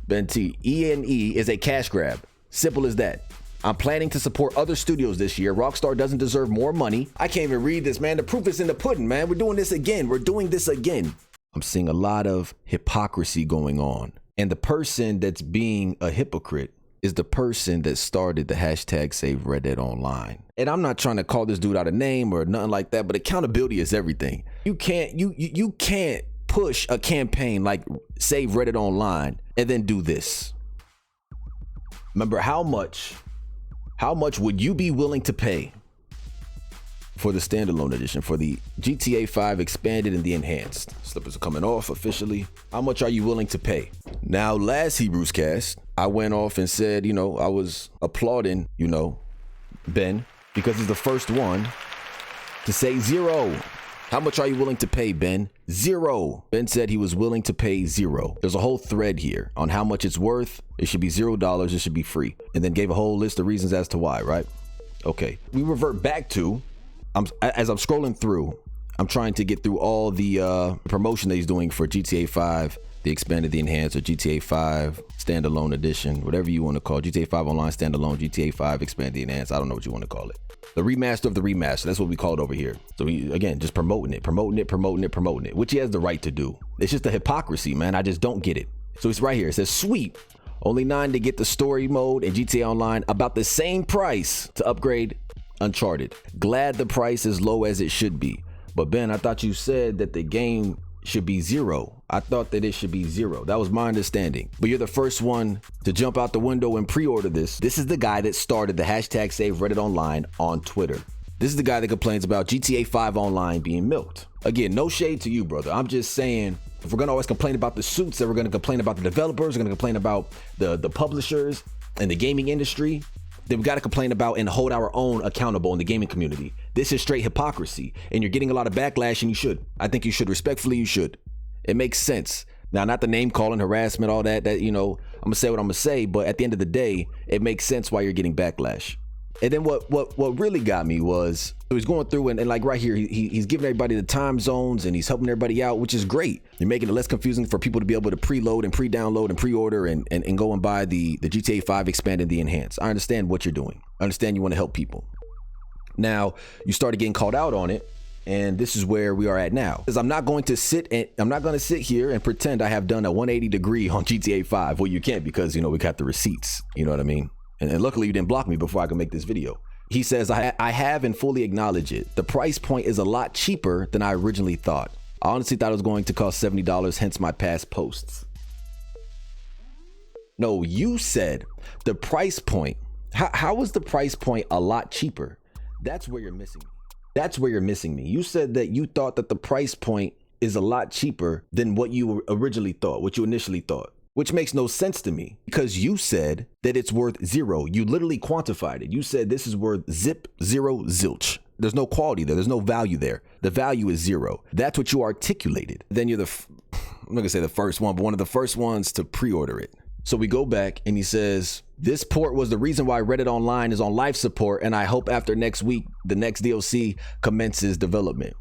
Ben T, E&E is a cash grab. Simple as that. I'm planning to support other studios this year. Rockstar doesn't deserve more money. I can't even read this, man. The proof is in the pudding, man. We're doing this again. We're doing this again. I'm seeing a lot of hypocrisy going on. And the person that's being a hypocrite is the person that started the hashtag Save Reddit Online. And I'm not trying to call this dude out a name or nothing like that, but accountability is everything. You can't push a campaign like Save Reddit Online and then do this. Remember, how much would you be willing to pay for the standalone edition, for the GTA 5 expanded and the enhanced? Slippers are coming off officially. How much are you willing to pay? Now, last Hebrews cast, I went off and said, I was applauding, Ben, because he's the first one to say zero. How much are you willing to pay, Ben? Zero. Ben said he was willing to pay zero. There's a whole thread here on how much it's worth. It should be $0. It should be free. And then gave a whole list of reasons as to why, right? Okay. We revert back to, as I'm scrolling through, I'm trying to get through all the promotion that he's doing for GTA 5, the expanded, the enhanced, or GTA 5 standalone edition, whatever you want to call it. GTA 5 online standalone, GTA 5 expanded, the enhanced. I don't know what you want to call it. The remaster of the remaster. That's what we call it over here. So he, again, just promoting it, which he has the right to do. It's just the hypocrisy, man. I just don't get it. So it's right here. It says, sweet. Only $9 to get the story mode and GTA Online, about the same price to upgrade Uncharted. Glad the price is low as it should be. But Ben, I thought you said that the game should be $0. I thought that it should be $0. That was my understanding. But you're the first one to jump out the window and pre-order this. This is the guy that started the hashtag Save Reddit Online on Twitter. This is the guy that complains about GTA 5 Online being milked. Again, no shade to you, brother. I'm just saying, if we're gonna always complain about the suits, then we're gonna complain about the developers, we're gonna complain about the publishers and the gaming industry, then we gotta complain about and hold our own accountable in the gaming community. This is straight hypocrisy, and you're getting a lot of backlash, and you should. I think you should. Respectfully, you should. It makes sense. Now, not the name calling, harassment, all that, I'm gonna say what I'm gonna say, but at the end of the day, it makes sense why you're getting backlash. And then what really got me was, he's going through and like right here, he's giving everybody the time zones and he's helping everybody out, which is great. You're making it less confusing for people to be able to preload and pre-download and pre-order and go and buy the GTA 5 expanded, the enhanced. I understand what you're doing. I understand you want to help people. Now, you started getting called out on it, and this is where we are at now. Because I'm not going to sit here and pretend I have done a 180 degree on GTA 5. Well, you can't, because we got the receipts. You know what I mean? And luckily you didn't block me before I could make this video. He says, I have and fully acknowledge it. The price point is a lot cheaper than I originally thought. I honestly thought it was going to cost $70, hence my past posts. No, you said the price point. How is the price point a lot cheaper? That's where you're missing me. That's where you're missing me. You said that you thought that the price point is a lot cheaper than what you originally thought, what you initially thought. Which makes no sense to me, because you said that it's worth $0. You literally quantified it. You said this is worth zip, zero, zilch. There's no quality there. There's no value there. The value is $0. That's what you articulated. Then you're I'm not gonna say the first one, but one of the first ones to pre-order it. So we go back and he says, this port was the reason why Reddit Online is on life support, and I hope after next week, the next DLC commences development.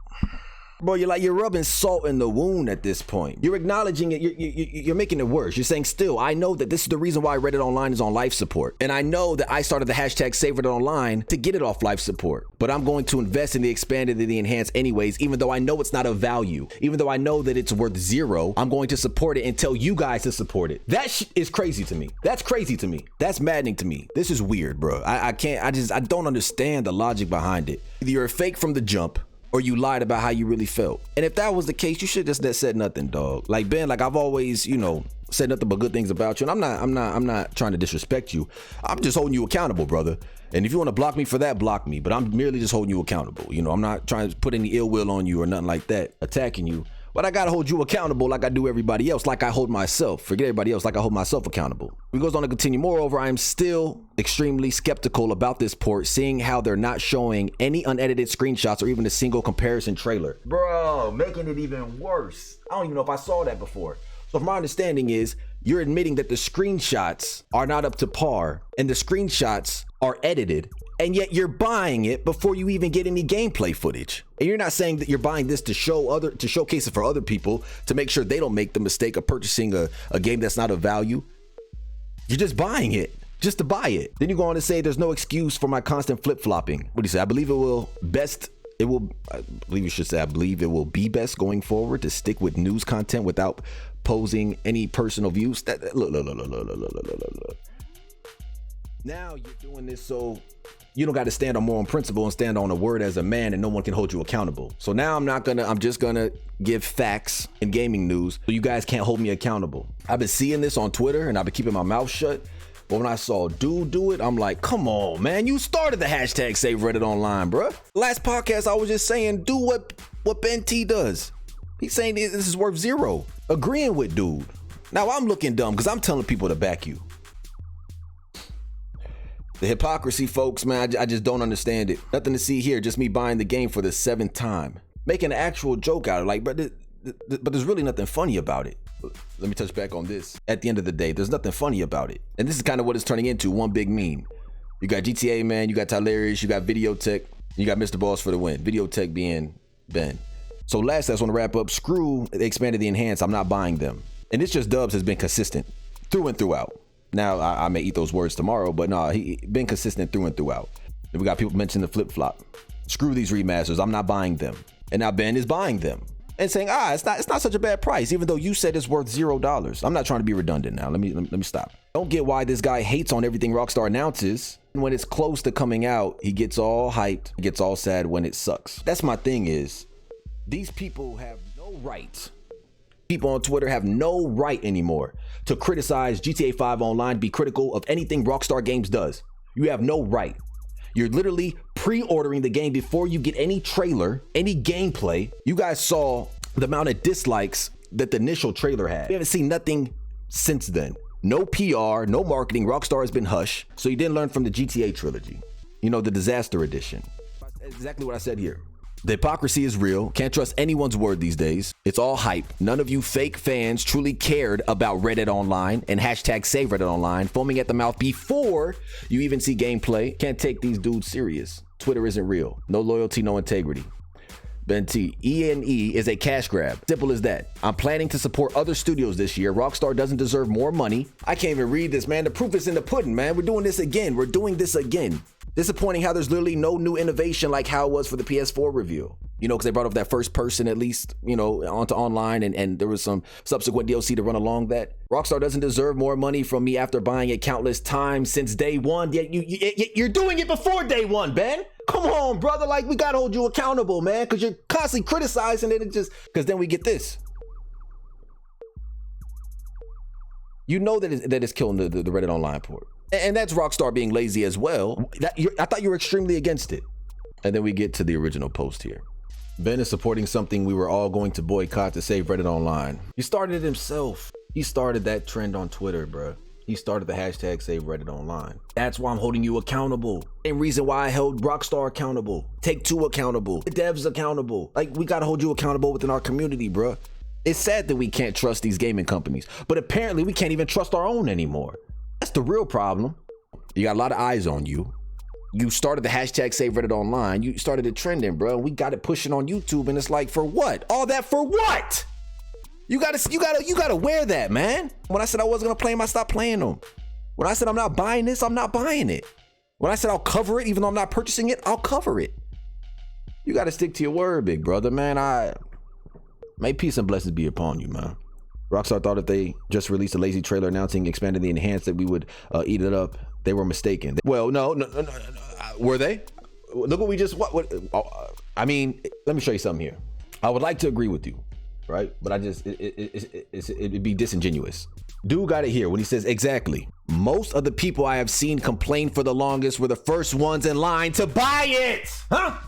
Bro, you're rubbing salt in the wound at this point. You're acknowledging it. You're making it worse. You're saying, still, I know that this is the reason why Reddit Online is on life support. And I know that I started the hashtag Save Reddit Online to get it off life support. But I'm going to invest in the expanded and the enhanced anyways, even though I know it's not of value. Even though I know that it's worth $0, I'm going to support it and tell you guys to support it. That is crazy to me. That's crazy to me. That's maddening to me. This is weird, bro. I don't understand the logic behind it. Either you're a fake from the jump, or you lied about how you really felt. And if that was the case, you should just said nothing, dog. Like, Ben, like I've always, said nothing but good things about you. And I'm not trying to disrespect you. I'm just holding you accountable, brother. And if you want to block me for that, block me. But I'm merely just holding you accountable. I'm not trying to put any ill will on you or nothing like that, attacking you. But I gotta hold you accountable like I do everybody else, like I hold myself. Forget everybody else, like I hold myself accountable. He goes on to continue. Moreover, I am still extremely skeptical about this port, seeing how they're not showing any unedited screenshots or even a single comparison trailer. Bro, making it even worse. I don't even know if I saw that before. So from my understanding is, you're admitting that the screenshots are not up to par and the screenshots are edited, and yet you're buying it before you even get any gameplay footage. And you're not saying that you're buying this to showcase it for other people, to make sure they don't make the mistake of purchasing a game that's not of value. You're just buying it just to buy it. Then you go on to say there's no excuse for my constant flip-flopping. What do you say? I believe it will be best going forward to stick with news content without posing any personal views. Look. Now you're doing this so you don't got to stand on moral principle and stand on a word as a man, and no one can hold you accountable. So now I'm just gonna give facts in gaming news so you guys can't hold me accountable. I've been seeing this on Twitter and I've been keeping my mouth shut. But when I saw dude do it, I'm like, come on, man. You started the hashtag Save Reddit Online, bruh. Last podcast, I was just saying, do what Ben T does. He's saying this is worth zero. Agreeing with dude. Now I'm looking dumb because I'm telling people to back you. The hypocrisy, folks, man, I just don't understand it. Nothing to see here, just me buying the game for the 7th time. Making an actual joke out of it, like, but there's really nothing funny about it. Let me touch back on this. At the end of the day, there's nothing funny about it. And this is kind of what it's turning into, one big meme. You got GTA, man, you got Tylarious, you got Videotech, you got Mr. Boss for the win. Videotech being Ben. So last, I just want to wrap up. Screw, they expanded the enhanced, I'm not buying them. And it's just Dubs has been consistent through and throughout. Now, I may eat those words tomorrow, but no, he been consistent through and throughout. And we got people mentioning the flip-flop. Screw these remasters, I'm not buying them. And now Ben is buying them and saying, it's not such a bad price, even though you said it's worth $0. I'm not trying to be redundant now. Let me stop. Don't get why this guy hates on everything Rockstar announces. When it's close to coming out, he gets all hyped, gets all sad when it sucks. That's my thing is, these people have no right. People on Twitter have no right anymore to criticize GTA 5 Online, be critical of anything Rockstar Games does. You have no right. You're literally pre-ordering the game before you get any trailer, any gameplay. You guys saw the amount of dislikes that the initial trailer had. We haven't seen nothing since then. No PR, no marketing. Rockstar has been hush. So you didn't learn from the GTA trilogy. You know, the disaster edition. Exactly what I said here. The hypocrisy is real. Can't trust anyone's word these days. It's all hype. None of you fake fans truly cared about Reddit Online and hashtag Save Reddit Online, foaming at the mouth before you even see gameplay. Can't take these dudes serious. Twitter isn't real. No loyalty, no integrity. Ben T, E&E is a cash grab. Simple as that. I'm planning to support other studios this year. Rockstar doesn't deserve more money. I can't even read this, man. The proof is in the pudding, man. We're doing this again. Disappointing how there's literally no new innovation like how it was for the PS4 review. You know, because they brought up that first person at least, you know, onto online, and there was some subsequent DLC to run along that. Rockstar doesn't deserve more money from me after buying it countless times since day one. Yet you're doing it before day one, Ben. Come on, brother. Like, we got to hold you accountable, man, because you're constantly criticizing it. Because then we get this. You know that it's killing the Reddit Online port. And that's Rockstar being lazy as well. I thought you were extremely against it. And then we get to the original post here. Ben is supporting something we were all going to boycott to save Reddit Online. He started it himself. He started that trend on Twitter, bro. He started the hashtag Save Reddit Online. That's why I'm holding you accountable. Same reason why I held Rockstar accountable. Take-Two accountable. The devs accountable. Like, we gotta hold you accountable within our community, bro. It's sad that we can't trust these gaming companies, but apparently we can't even trust our own anymore. That's the real problem. You got a lot of eyes on you. You started the hashtag Save Reddit Online. You started it trending, bro. We got it pushing on YouTube, and it's like, for what? All that for what? You gotta wear that, man. When I said I wasn't gonna play them, I stopped playing them. When I said I'm not buying this, I'm not buying it. When I said I'll cover it, even though I'm not purchasing it, I'll cover it. You gotta stick to your word, big brother, man. May peace and blessings be upon you, man. Rockstar thought if they just released a lazy trailer announcing expanding the enhanced that we would eat it up. They were mistaken. Well, no. Were they? Look what we just, I mean, let me show you something here. I would like to agree with you, right? But it'd be disingenuous. Dude got it here when he says, exactly. Most of the people I have seen complain for the longest were the first ones in line to buy it. Huh?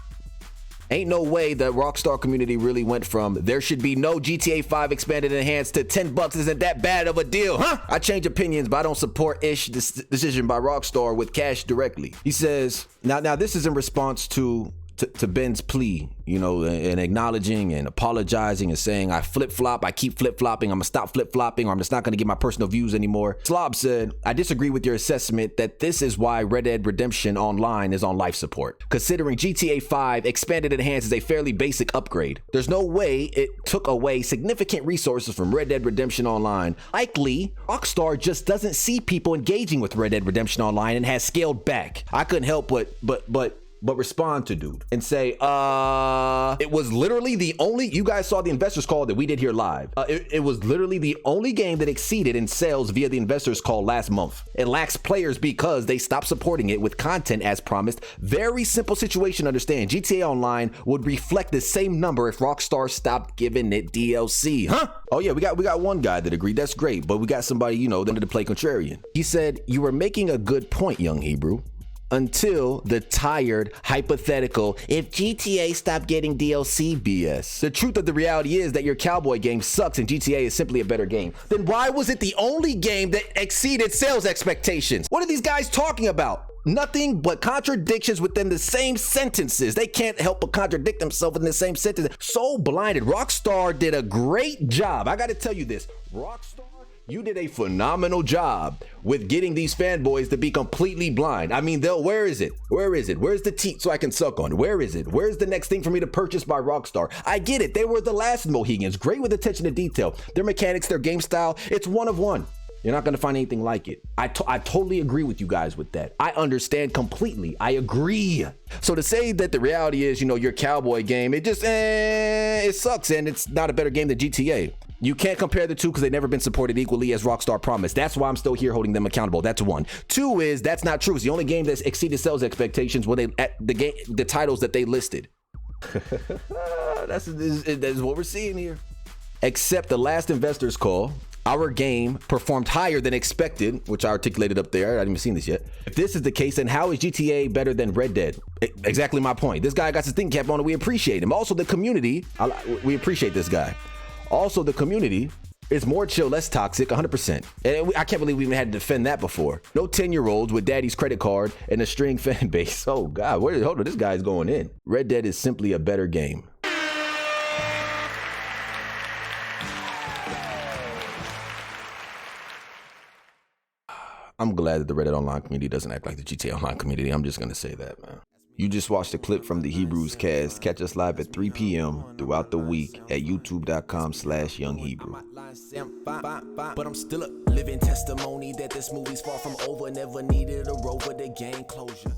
Ain't no way the Rockstar community really went from there should be no GTA 5 expanded enhanced to $10 isn't that bad of a deal, huh? I change opinions, but I don't support this decision by Rockstar with cash directly. He says, now this is in response to to Ben's plea, you know, and acknowledging and apologizing and saying, I flip-flop, I keep flip-flopping, I'm gonna stop flip-flopping, or I'm just not gonna give my personal views anymore. Slob said, I disagree with your assessment that this is why Red Dead Redemption Online is on life support, considering GTA 5 Expanded Enhanced is a fairly basic upgrade. There's no way it took away significant resources from Red Dead Redemption Online. Likely, Rockstar just doesn't see people engaging with Red Dead Redemption Online and has scaled back. I couldn't help but respond to dude and say, it was literally the only, you guys saw the investors call that we did here live. It was literally the only game that exceeded in sales via the investors call last month. It lacks players because they stopped supporting it with content as promised. Very simple situation to understand. GTA Online would reflect the same number if Rockstar stopped giving it DLC. Huh? Oh yeah, we got one guy that agreed. That's great. But we got somebody, you know, that to play contrarian. He said, you were making a good point, Young Hebrew. Until the tired, hypothetical, if GTA stopped getting DLC BS. The truth of the reality is that your cowboy game sucks and GTA is simply a better game. Then why was it the only game that exceeded sales expectations? What are these guys talking about? Nothing but contradictions within the same sentences. They can't help but contradict themselves in the same sentence. So blinded. Rockstar did a great job. I gotta tell you this. Rockstar, you did a phenomenal job with getting these fanboys to be completely blind. I mean, where is it? Where is it? Where's the teat so I can suck on? Where is it? Where's the next thing for me to purchase by Rockstar? I get it. They were the last Mohegans. Great with attention to detail. Their mechanics, their game style, it's one of one. You're not going to find anything like it. I totally agree with you guys with that. I understand completely. I agree. So to say that the reality is, you know, your cowboy game, it just, it sucks and it's not a better game than GTA. You can't compare the two because they've never been supported equally as Rockstar promised. That's why I'm still here holding them accountable. That's one. Two is, that's not true. It's the only game that's exceeded sales expectations when the titles that they listed. That's what we're seeing here. Except the last investors call, our game performed higher than expected, which I articulated up there. I haven't even seen this yet. If this is the case, then how is GTA better than Red Dead? Exactly my point. This guy got his thinking cap on and we appreciate him. Also, the community, we appreciate this guy. Also, the community is more chill, less toxic, 100%. And I can't believe we even had to defend that before. No 10-year-olds with daddy's credit card and a string fan base. Oh, God, hold on, this guy's going in. Red Dead is simply a better game. I'm glad that the Red Dead Online community doesn't act like the GTA Online community. I'm just going to say that, man. You just watched a clip from the Hebrews cast. Catch us live at 3 p.m. throughout the week at youtube.com/YoungHebrew. But I'm still a living testimony that this movie's far from over. Never needed a rover to gain closure.